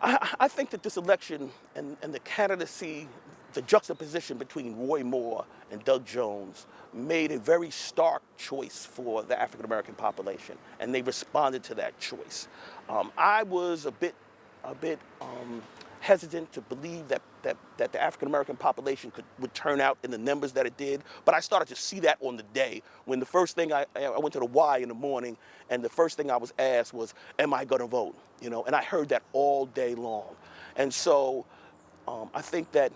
I think that this election and the candidacy, the juxtaposition between Roy Moore and Doug Jones made a very stark choice for the African American population, and they responded to that choice. I was a bit hesitant to believe that the African American population would turn out in the numbers that it did, but I started to see that on the day when the first thing I went to the Y in the morning, and the first thing I was asked was, "Am I going to vote?" You know, and I heard that all day long, and so I think that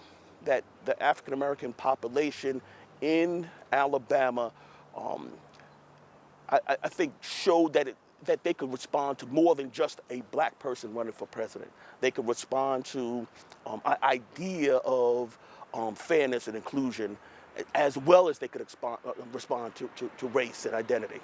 the African American population in Alabama, I think showed that they could respond to more than just a black person running for president. They could respond to an idea of fairness and inclusion, as well as they could respond to race and identity.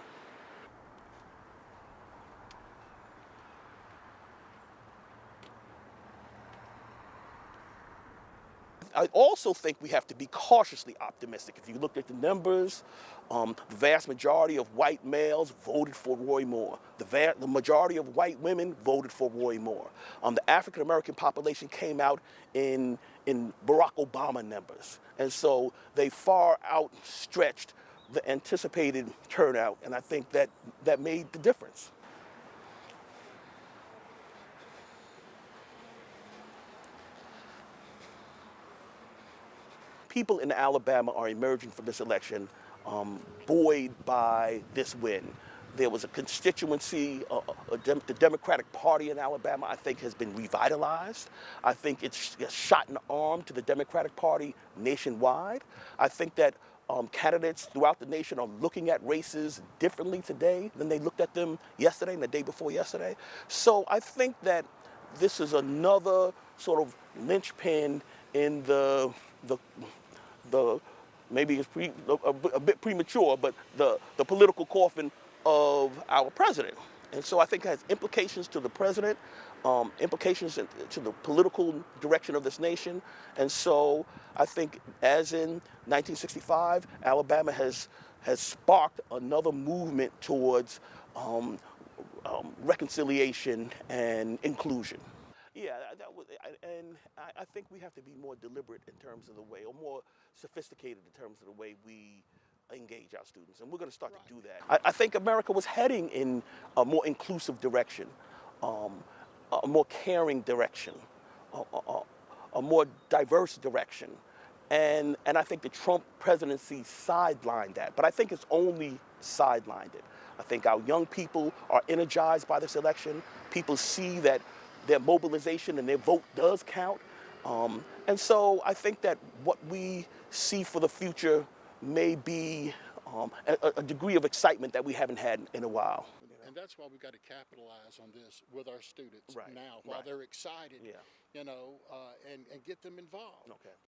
I also think we have to be cautiously optimistic. If you look at the numbers, the vast majority of white males voted for Roy Moore. The majority of white women voted for Roy Moore. The African American population came out in Barack Obama numbers. And so they far outstretched the anticipated turnout, and I think that made the difference. People in Alabama are emerging from this election buoyed by this win. There was a constituency, the Democratic Party in Alabama, I think, has been revitalized. I think it's a shot in the arm to the Democratic Party nationwide. I think that candidates throughout the nation are looking at races differently today than they looked at them yesterday and the day before yesterday. So I think that this is another sort of linchpin in the maybe it's a bit premature, but the political coffin of our president. And so I think it has implications to the president, implications to the political direction of this nation. And so I think, as in 1965, Alabama has sparked another movement towards reconciliation and inclusion. Yeah, and I think we have to be more deliberate in terms of the way, or more sophisticated in terms of the way we engage our students, and we're going to start to do that. I think America was heading in a more inclusive direction, a more caring direction, a more diverse direction, and I think the Trump presidency sidelined that, but I think it's only sidelined it. I think our young people are energized by this election. People see that their mobilization and their vote does count. And so I think that what we see for the future may be a degree of excitement that we haven't had in a while. And that's why we've got to capitalize on this with our students Right, now while right. they're excited, Yeah. and get them involved. Okay.